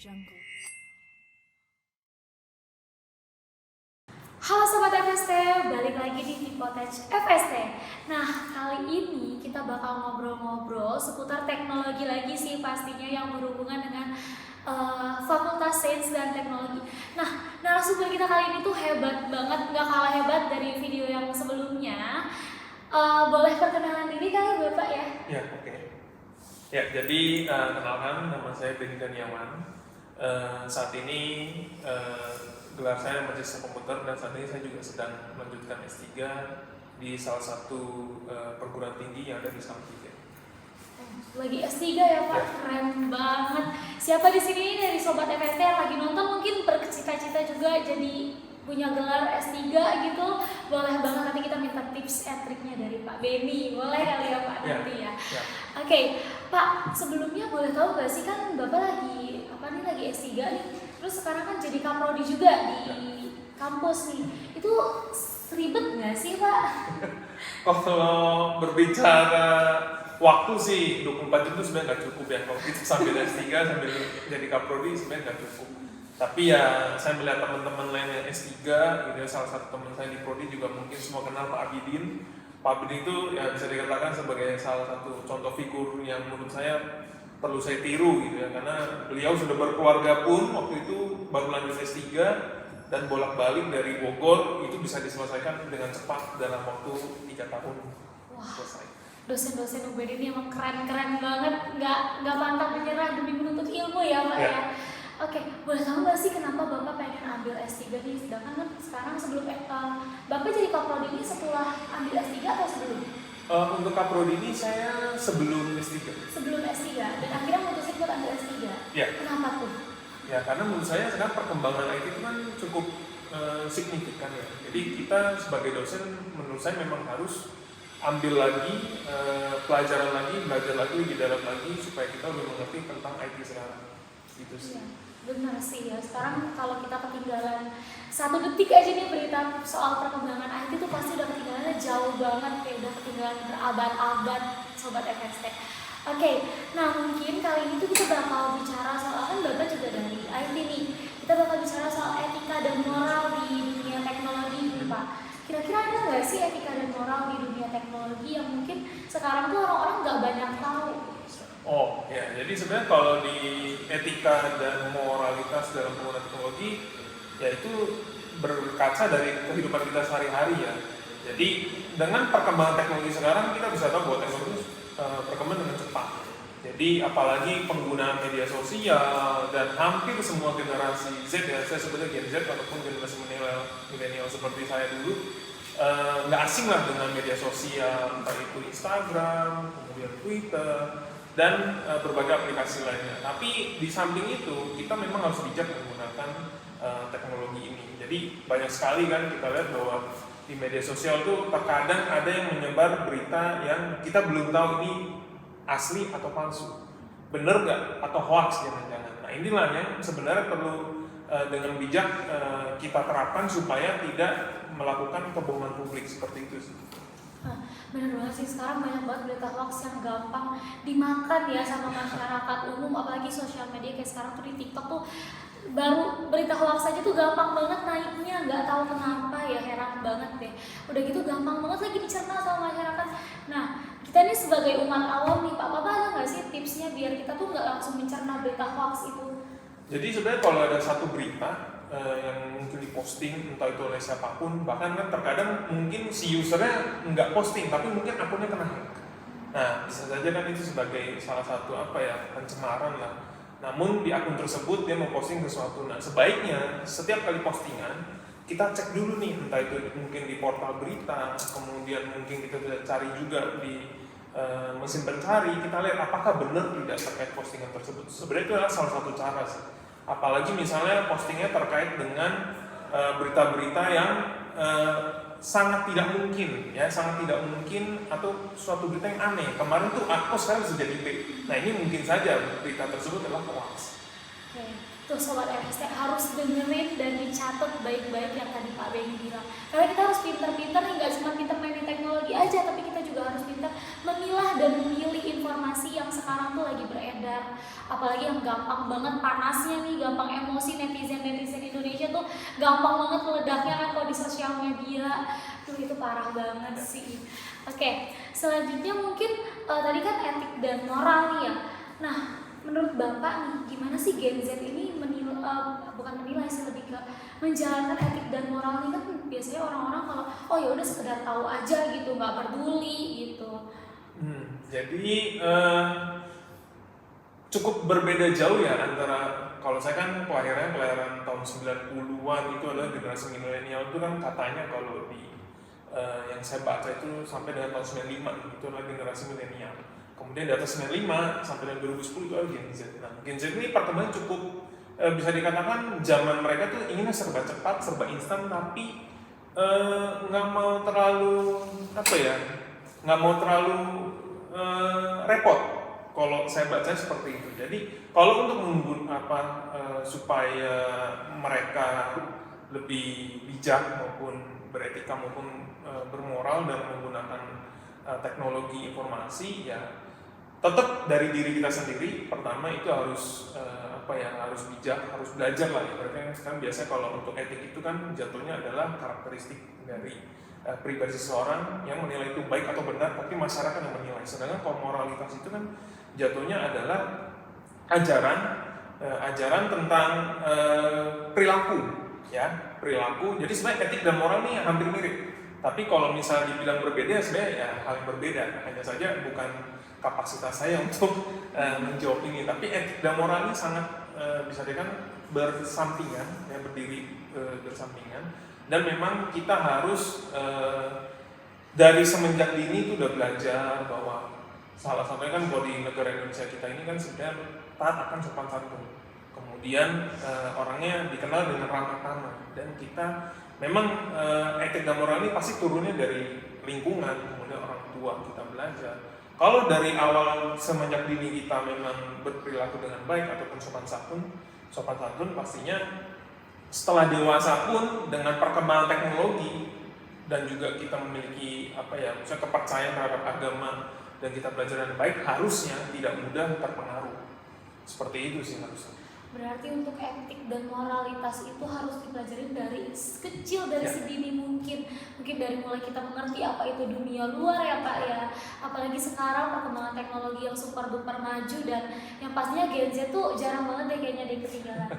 Jungle. Halo Sobat FST, balik lagi di Tipotage FST. Nah, kali ini kita bakal ngobrol-ngobrol seputar teknologi lagi sih pastinya yang berhubungan dengan Fakultas Sains dan Teknologi. Nah, narasumber kita kali ini tuh hebat banget, nggak kalah hebat dari video yang sebelumnya. Boleh perkenalan diri kali Bapak ya? Ya, oke. Ya, jadi kenalkan, nama saya Benny Daniawan. Saat ini gelar saya Magister Komputer dan saat ini saya juga sedang melanjutkan S3 di salah satu perguruan tinggi yang ada di Salatiga. Lagi S3 ya Pak, Ya. Keren banget. Siapa di sini dari Sobat FST yang lagi nonton mungkin bercita-cita juga jadi punya gelar S3 gitu, boleh banget nanti kita minta tips and triknya dari Pak Benny, boleh kali ya Pak nanti ya. Ya. Oke, Pak, sebelumnya boleh tahu gak sih kan Bapak lagi lagi S3 nih, terus sekarang kan jadi kaprodi juga di kampus nih, itu ribet gak sih Pak? Kalau berbicara waktu sih 24 jam itu sebenarnya nggak cukup ya. Kalau kita sambil S3 sambil jadi kaprodi sebenarnya nggak cukup. Tapi ya saya melihat teman-teman lain yang S3 gitu ya, salah satu teman saya di prodi juga mungkin semua kenal Pak Abidin. Pak Abidin itu ya bisa dikatakan sebagai salah satu contoh figur yang menurut saya perlu saya tiru gitu ya, karena beliau sudah berkeluarga pun waktu itu baru lanjut S3 dan bolak-balik dari Bogor itu bisa diselesaikan dengan cepat dalam waktu 3 tahun. Wah, Selesai. dosen-dosen UBD ini emang keren-keren banget, nggak pantang menyerah demi menuntut ilmu ya Pak ya. Oke, boleh tahu nggak sih kenapa Bapak pengen ambil S3 nih? Sedangkan kan sekarang sebelum Bapak jadi kaprodi ini setelah ambil S3 atau sebelum? Untuk kaprodi ini saya sebelum S3. Sebelum S3 dan akhirnya memutuskan buat ambil S3. Ya. Kenapa tuh? Ya, karena menurut saya sekarang perkembangan IT itu kan cukup signifikan ya. Jadi kita sebagai dosen menurut saya memang harus ambil lagi pelajaran lagi, belajar lagi lebih dalam lagi supaya kita lebih mengerti tentang IT sekarang. Gitu sih. Iya, benar sih ya. Sekarang kalau kita ketinggalan 1 detik aja nih berita soal perkembangan IT itu pasti udah ketinggalannya jauh banget, kayak udah ketinggalan berabad-abad Sobat FST. Oke, nah mungkin kali ini tuh kita bakal bicara soal, kan Bapak juga dari IT nih, kita bakal bicara soal etika dan moral di dunia teknologi nih Pak. Kira-kira ada nggak sih etika dan moral di dunia teknologi yang mungkin sekarang tuh orang-orang nggak banyak tahu? Oh ya, jadi sebenarnya kalau di etika dan moralitas dalam penggunaan teknologi, ya itu berkaca dari kehidupan kita sehari-hari ya. Jadi dengan perkembangan teknologi sekarang kita bisa tahu bahwa teknologi berkembang dengan cepat. Jadi apalagi penggunaan media sosial dan hampir semua generasi Z ya, saya sebutnya Gen Z ataupun generasi milenial seperti saya dulu, nggak asing lah dengan media sosial, entah itu Instagram, kemudian Twitter, dan berbagai aplikasi lainnya. Tapi di samping itu kita memang harus bijak menggunakan teknologi ini. Jadi banyak sekali kan kita lihat bahwa di media sosial tuh terkadang ada yang menyebar berita yang kita belum tahu ini asli atau palsu, bener nggak atau hoax jangan-jangan. Nah inilah yang sebenarnya perlu dengan bijak kita terapkan supaya tidak melakukan kebohongan publik seperti itu sih. Bener banget sih, sekarang banyak banget berita hoax yang gampang dimakan ya sama masyarakat umum, apalagi sosial media kayak sekarang tuh di TikTok tuh baru berita hoax aja tuh gampang banget naiknya, nggak tahu kenapa ya, heran banget deh. Udah gitu gampang banget lagi dicerna sama masyarakat. Nah, kita nih sebagai umat awam nih Pak, Bapak ada nggak sih tipsnya biar kita tuh nggak langsung mencerna berita hoax itu? Jadi sebenarnya kalau ada satu berita yang mungkin diposting entah itu oleh siapapun, bahkan kan terkadang mungkin si usernya nggak posting tapi mungkin akunnya kena hack. Nah bisa saja kan itu sebagai salah satu pencemaran lah. Namun di akun tersebut dia memposting sesuatu. Nah sebaiknya setiap kali postingan kita cek dulu nih, entah itu mungkin di portal berita, kemudian mungkin kita bisa cari juga di mesin pencari, kita lihat apakah benar tidak terkait postingan tersebut. Sebenarnya itu adalah salah satu cara sih. Apalagi misalnya postingnya terkait dengan berita-berita yang sangat tidak mungkin atau suatu berita yang aneh. Kemarin tuh A sekarang bisa jadi B. Nah ini mungkin saja berita tersebut adalah hoax. Oke, tuh Sobat FST harus dengerin dan dicatat baik-baik yang tadi Pak Benny bilang. Karena kita harus pintar-pintar nih, nggak cuma pintar mainin teknologi aja, tapi kita juga harus pintar memilah dan memilih informasi yang sekarang sekarang tuh lagi beredar, apalagi yang gampang banget panasnya nih, gampang emosi netizen Indonesia tuh gampang banget meledaknya kan kalau di sosial media. Tuh itu parah banget sih. Oke, selanjutnya mungkin tadi kan etik dan moral nih ya. Nah, menurut Bapak nih, gimana sih Gen Z ini bukan menilai sih, lebih ke menjalankan etik dan moral ini? Kan biasanya orang-orang kalau oh ya udah sekedar tahu aja gitu, nggak peduli gitu. Jadi cukup berbeda jauh ya antara, kalau saya kan kelahiran tahun 90-an, itu adalah generasi milenial. Itu kan katanya kalau di yang saya baca itu sampai dengan tahun 95 itu adalah generasi milenial. Kemudian di atas 95 sampai dengan 2010 itu adalah Gen Z. Nah, Gen Z ini perkembangan cukup bisa dikatakan zaman mereka tuh inginnya serba cepat, serba instan, tapi nggak mau terlalu repot. Kalau saya baca seperti itu. Jadi kalau untuk supaya mereka lebih bijak maupun beretika maupun bermoral dan menggunakan teknologi informasi, ya tetap dari diri kita sendiri. Pertama itu harus harus bijak, harus belajar lah ya. Berarti kan biasanya kalau untuk etik itu kan jatuhnya adalah karakteristik dari pribadi seseorang yang menilai itu baik atau benar, tapi masyarakat yang menilai. Sedangkan kalau moralitas itu kan jatuhnya adalah ajaran tentang perilaku, ya perilaku. Jadi sebenarnya etik dan moral ini hampir mirip. Tapi kalau misalnya dibilang berbeda, sebenarnya ya hal yang berbeda. Hanya saja bukan kapasitas saya untuk menjawab ini. Tapi etik dan moral ini sangat bisa dikatakan bersampingan, ya berdiri bersampingan. Dan memang kita harus dari semenjak dini itu udah belajar bahwa salah satunya kan kalau di negara Indonesia kita ini kan sebenarnya taat akan sopan santun. Kemudian orangnya dikenal dengan ramah tamah, dan kita memang etik dan moral ini pasti turunnya dari lingkungan, kemudian orang tua kita belajar. Kalau dari awal semenjak dini kita memang berperilaku dengan baik ataupun sopan santun, pastinya setelah dewasa pun dengan perkembangan teknologi dan juga kita memiliki misalnya kepercayaan terhadap agama dan kita belajar dengan baik, harusnya tidak mudah terpengaruh. Seperti itu sih harusnya. Berarti untuk etik dan moralitas itu harus dipelajari dari kecil, dari sedini mungkin dari mulai kita mengerti apa itu dunia luar ya Pak ya. Apalagi sekarang perkembangan teknologi yang super duper maju, dan yang pastinya Gen Z tuh jarang banget deh kayaknya dia ketinggalan.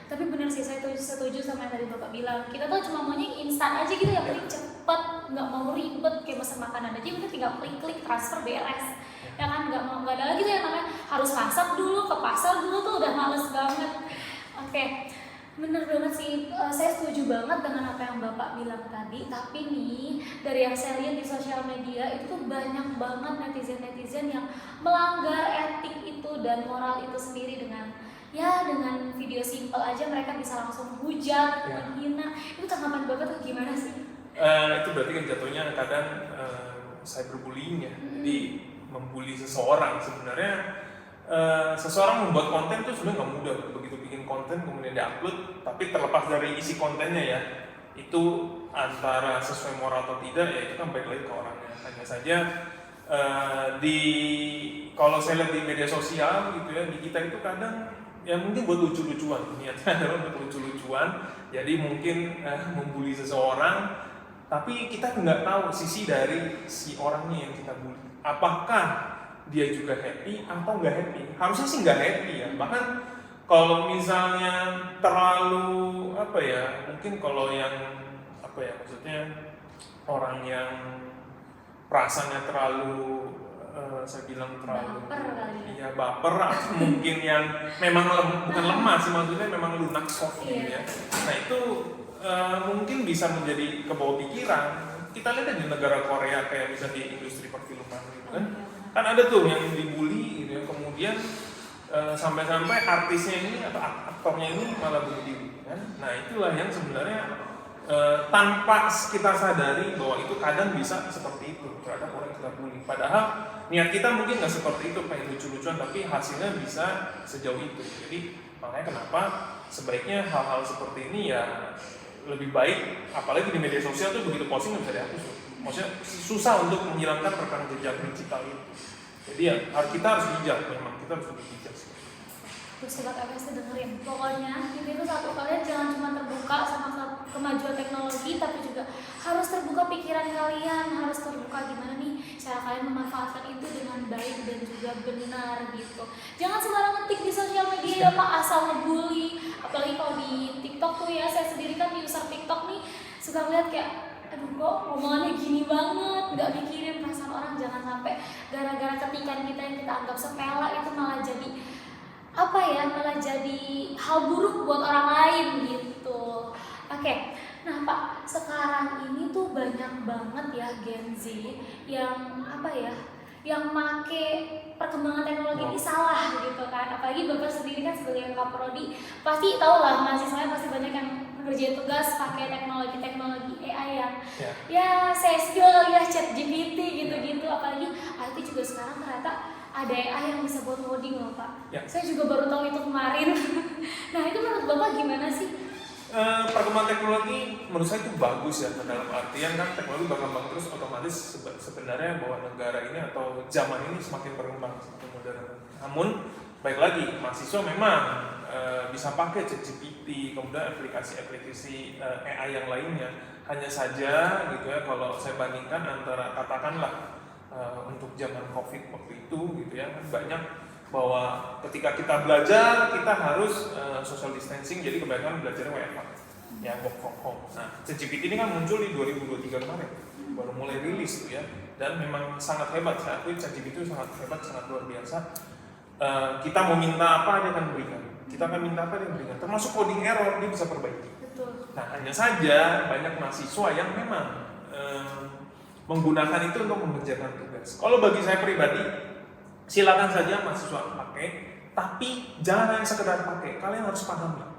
Tapi benar sih, saya setuju sama yang tadi Bapak bilang. Kita tuh cuma maunya instan aja gitu, yang penting cepet, nggak mau ribet kayak pesan makanan aja, udah tinggal klik transfer beres. Ya kan, nggak ada lagi tuh yang namanya harus masak dulu, ke pasar dulu, tuh udah males banget. Oke, bener banget sih, saya setuju banget dengan apa yang Bapak bilang tadi. Tapi nih, dari yang saya lihat di sosial media itu tuh banyak banget netizen yang melanggar etik itu dan moral itu sendiri dengan video simple aja mereka bisa langsung hujat, menghina. Itu tanggapan Bapak tuh gimana sih? Itu berarti kan jatuhnya kadang cyberbullying ya. Jadi membuli seseorang. Sebenarnya seseorang membuat konten itu sebenarnya nggak mudah. Begitu bikin konten kemudian diupload, tapi terlepas dari isi kontennya ya, itu antara sesuai moral atau tidak ya itu kan balik lagi ke orangnya. Hanya saja kalau saya lihat di media sosial gitu ya, di kita itu kadang ya mungkin buat lucu-lucuan, niatnya adalah buat lucu-lucuan. Jadi mungkin membuli seseorang, tapi kita nggak tahu sisi dari si orangnya yang kita bully. Apakah dia juga happy atau nggak happy? Harusnya sih nggak happy ya. Bahkan kalau misalnya terlalu mungkin kalau yang maksudnya orang yang perasaannya terlalu saya bilang terlalu baper atau mungkin yang memang bukan lemah sih, maksudnya memang lunak soft gitu ya. Nah itu mungkin bisa menjadi kebawa pikiran. Kita lihat di negara Korea kayak bisa di industri perfilman gitu kan ada tuh yang dibully gitu ya, kemudian sampai-sampai artisnya ini atau aktornya ini malah bunuh diri kan. Nah itulah yang sebenarnya tanpa kita sadari bahwa itu kadang bisa seperti itu terhadap orang yang kita bully. Padahal niat kita mungkin nggak seperti itu, pengen lucu-lucuan, tapi hasilnya bisa sejauh itu. Jadi makanya kenapa sebaiknya hal-hal seperti ini ya lebih baik, apalagi di media sosial tuh begitu posting nggak bisa dihapus. Maksudnya susah untuk menghilangkan rekam jejak digital itu. Jadi ya kita harus bijak, memang kita harus lebih bijak sih. Terus sobat FST dengerin, pokoknya ini tuh satu, kalian jangan cuma terbuka sama kemajuan teknologi, tapi juga harus terbuka pikiran kalian, harus terbuka gimana nih cara kalian memanfaatkan itu dengan baik dan juga benar gitu. Jangan sembarang ngetik di sosial media ya Pak, asal ngebully. Apalagi kalau di TikTok tuh ya, saya sendiri kan user TikTok nih suka ngeliat kayak aduh kok omongannya gini banget, nggak mikirin perasaan orang. Jangan sampai gara-gara ketikan kita yang kita anggap sepele itu malah jadi malah jadi hal buruk buat orang lain gitu. Oke, nah Pak, sekarang ini tuh banyak banget ya Gen Z yang yang make perkembangan teknologi ini salah gitu kan. Apalagi Bapak sendiri kan sebagai kaprodi pasti tahu lah, mahasiswanya pasti banyak yang ngerjain tugas pakai teknologi AI yang ya saya skill ya ChatGPT gitu-gitu. Apalagi IT juga sekarang ternyata ada AI yang bisa buat coding loh Pak. Ya. Saya juga baru tahu itu kemarin. Nah itu menurut Bapak gimana sih? Perkembangan teknologi menurut saya itu bagus ya, dalam artian kan teknologi berkembang terus, otomatis sebenarnya bahwa negara ini atau zaman ini semakin berkembang, semakin modern. Namun baik lagi, mahasiswa memang bisa pakai ChatGPT, kemudian aplikasi-aplikasi AI yang lainnya. Hanya saja gitu ya, kalau saya bandingkan antara katakanlah untuk zaman COVID waktu itu gitu ya, kan banyak bahwa ketika kita belajar kita harus social distancing, jadi kebanyakan belajarnya WFH ya, work from home. Nah, ChatGPT ini kan muncul di 2023 kemarin, baru mulai rilis tuh ya, dan memang sangat hebat. Saya akui ChatGPT itu sangat hebat, sangat luar biasa. Kita mau minta apa dia akan berikan, kita akan minta apa dia berikan, termasuk coding error dia bisa perbaiki. Betul. Nah, hanya saja banyak mahasiswa yang memang menggunakan itu untuk mengerjakan tugas. Kalau bagi saya pribadi, silakan saja mahasiswa pakai, tapi jangan hanya sekedar pakai. Kalian harus paham lah.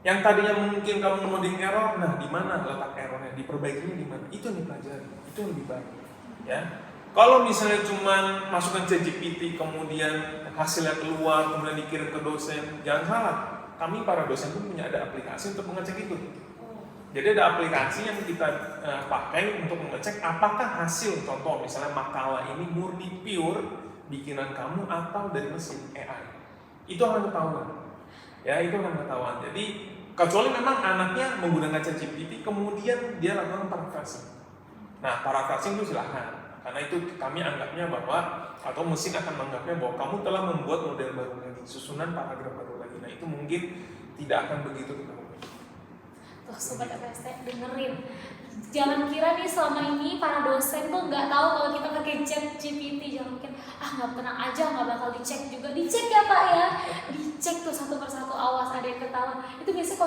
Yang tadinya mungkin kamu ngoding error, nah di mana letak errornya, diperbaikinya di mana? Itu yang dipelajari, itu yang lebih baik. Ya, kalau misalnya cuma masukkan ChatGPT, kemudian hasilnya keluar, kemudian dikirim ke dosen, jangan salah. Kami para dosen pun punya ada aplikasi untuk mengecek itu. Jadi ada aplikasi yang kita pakai untuk mengecek apakah hasil, contoh misalnya makalah ini murni pure bikinan kamu atau dari mesin AI. Itu akan ketahuan. Ya, itu akan ketahuan. Jadi kecuali memang anaknya menggunakan ChatGPT kemudian dia lakukan paraphrasing. Nah, paraphrasing itu silahkan, karena itu kami anggapnya bahwa atau mesin akan menganggapnya bahwa kamu telah membuat model baru lagi, susunan paragraf baru lagi. Nah, itu mungkin tidak akan begitu ketahuan. Tuh sobat FST dengerin, jangan kira nih selama ini para dosen tuh nggak tahu kalau kita pakai ChatGPT. Jangan mungkin nggak tenang aja, nggak bakal dicek juga. Dicek ya Pak ya, dicek tuh satu persatu, awas ada yang ketahuan. Itu biasanya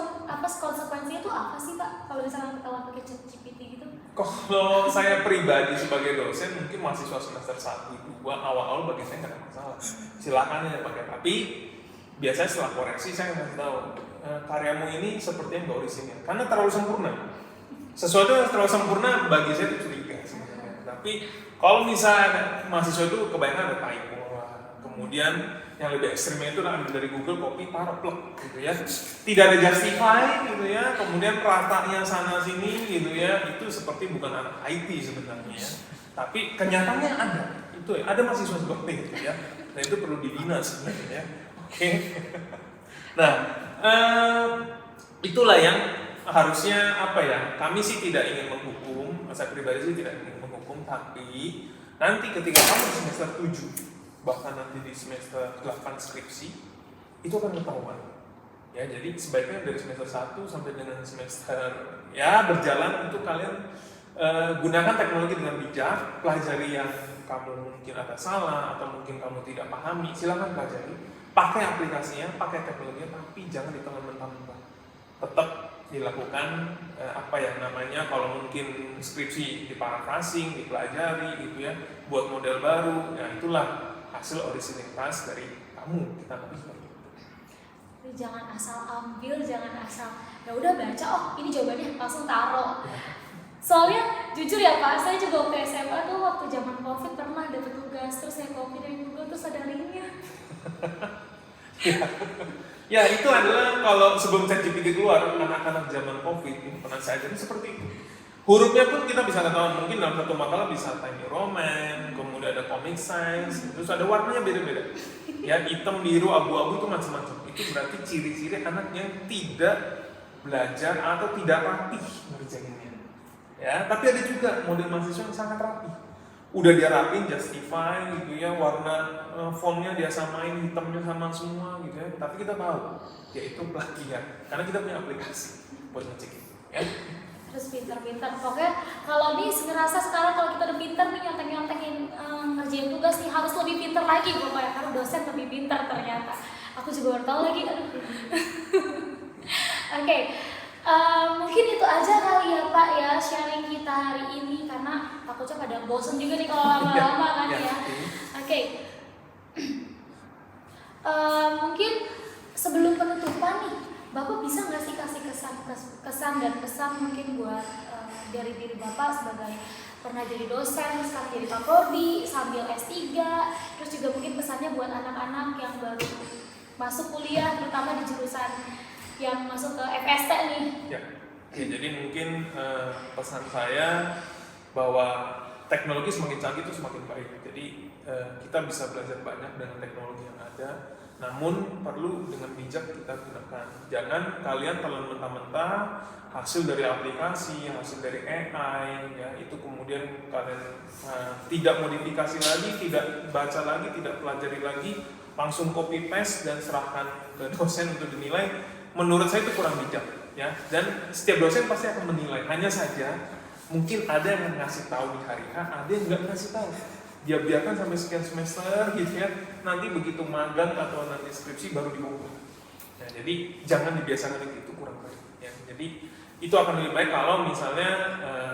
konsekuensinya tuh apa sih Pak kalau misalnya ketahuan pakai ChatGPT gitu? Kalau saya pribadi sebagai dosen, mungkin mahasiswa semester 1, 2 awal-awal bagi saya nggak ada masalah. Silakan aja pakai, tapi biasanya setelah koreksi saya ngasih tahu karyamu ini sepertinya nggak orisinil karena terlalu sempurna. Sesuatu yang terlalu sempurna bagi saya itu curiga sebenarnya. Tapi kalau misalnya mahasiswa itu kebanyakan ada typo lah, kemudian yang lebih ekstrimnya itu ambil dari Google, copy, taruh, plug gitu ya, tidak ada justify gitu ya, kemudian ratanya sana sini gitu ya, itu seperti bukan anak IT sebenarnya ya. Tapi kenyataannya ada, itu ya, ada mahasiswa seperti itu ya, dan itu perlu dibina sebenarnya ya. Oke. Nah, itulah yang harusnya kami sih tidak ingin menghukum, saya pribadi sih tidak ingin menghukum, tapi nanti ketika kamu di semester 7, bahkan nanti di semester 8 skripsi, itu akan ketahuan. Ya, jadi sebaiknya dari semester 1 sampai dengan semester berjalan itu kalian gunakan teknologi dengan bijak, pelajari yang kamu mungkin ada salah atau mungkin kamu tidak pahami, silakan pelajari. Pakai aplikasinya, pakai teknologinya, tapi jangan ditelan mentah-mentah. Tetap dilakukan kalau mungkin skripsi diparafrasing, dipelajari gitu ya, buat model baru. Ya itulah hasil orisinilitas dari kamu, kita harus seperti itu. Jadi jangan asal ambil, jangan asal ya udah baca, ini jawabannya langsung taruh. Soalnya jujur ya Pak, saya juga waktu SMA tuh waktu zaman COVID pernah dapet tugas, terus saya copy dari Google terus ada linknya. Ya itu adalah kalau sebelum ChatGPT keluar, anak-anak zaman COVID pernah saya jadi seperti itu. Hurufnya pun kita bisa ketahuan, mungkin dalam satu makalah bisa Tiny Roman, kemudian udah ada comic science, terus ada warnanya beda-beda. Ya, hitam, biru, abu-abu itu macam-macam. Itu berarti ciri-ciri anak yang tidak belajar atau tidak rapih ngerjainnya. Ya, tapi ada juga model mahasiswa yang sangat rapi. Udah dia rapin, justify gitu ya, warna fontnya dia samain, hitamnya sama semua gitu ya. Tapi kita tahu, yaitu plagiat, karena kita punya aplikasi buat ngecek itu. Ya. Terus pintar-pintar. Pokoknya kalau nih ngerasa sekarang kalau kita udah pintar nih nyontek-nyontekin ngerjain tugas nih harus lebih pintar lagi pokoknya, karena dosen lebih pintar ternyata. Aku juga baru tahu lagi. Oke. Mungkin itu aja kali ya Pak ya sharing kita hari ini, karena takutnya pada bosen juga nih kalau lama-lama kan ya. Oke. Mungkin sebelum penutupan nih, Bapak bisa nggak sih kasih kesan dan pesan mungkin buat dari diri Bapak sebagai pernah jadi dosen, sekarang jadi Pak Prodi, sambil S3, terus juga mungkin pesannya buat anak-anak yang baru masuk kuliah, terutama di jurusan yang masuk ke FST nih. Ya, jadi mungkin pesan saya bahwa teknologi semakin canggih itu semakin baik. Jadi kita bisa belajar banyak dengan teknologi yang ada, namun perlu dengan bijak kita gunakan. Jangan kalian telan mentah-mentah hasil dari aplikasi, hasil dari AI, ya itu kemudian kalian tidak modifikasi lagi, tidak baca lagi, tidak pelajari lagi, langsung copy paste dan serahkan ke dosen untuk dinilai. Menurut saya itu kurang bijak, ya. Dan setiap dosen pasti akan menilai. Hanya saja mungkin ada yang ngasih tahu di hari H, ada yang nggak ngasih tahu. Dia biarkan sampai sekian semester, gitu ya. Nanti begitu magang atau nanti skripsi baru diubah. Nah, jadi jangan dibiasakan itu kurang baik. Ya. Jadi itu akan lebih baik kalau misalnya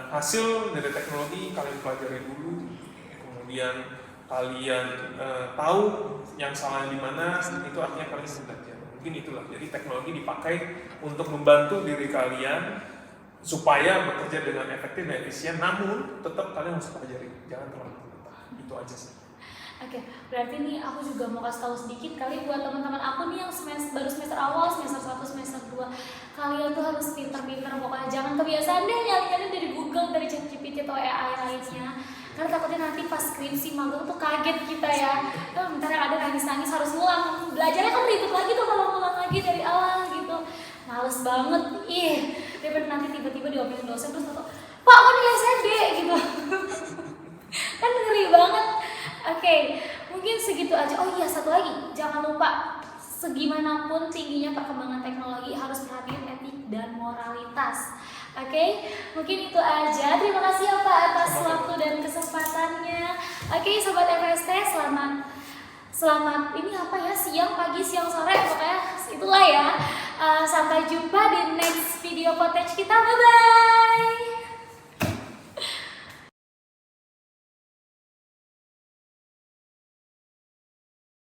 hasil dari teknologi kalian pelajari dulu, kemudian kalian tahu yang salah di mana, itu artinya kalian belajar. Mungkin itulah, jadi teknologi dipakai untuk membantu diri kalian supaya bekerja dengan efektif dan efisien, namun tetap kalian harus pelajari, jangan terlalu mentah. Itu aja sih. Oke, berarti nih aku juga mau kasih tahu sedikit kali buat teman-teman aku nih yang baru semester awal, semester 1, semester 2. Kalian tuh harus pintar-pintar, pokoknya jangan kebiasaan deh nyari-nyari dari Google, dari ChatGPT atau AI lainnya. Karena takutnya nanti pas skripsi magang tuh kaget kita ya. Bentar yang ada nangis-nangis harus ngulang. Belajarnya kan ribet lagi tuh kalau ngulang lagi dari awal gitu. Males banget. Daripada nanti tiba-tiba diomelin dosen terus Pak, kok nilai saya D gitu. Kan ngeri banget. Oke, mungkin segitu aja. Oh iya, satu lagi, jangan lupa segimanapun tingginya perkembangan teknologi harus perhatian etik dan moralitas. Oke, mungkin itu aja. Terima kasih ya Pak atas waktu dan kesempatannya. Oke, Sobat FST, selamat ini apa ya, siang, pagi, siang, sore, pokoknya itulah ya. Sampai jumpa di next video footage kita. Bye bye.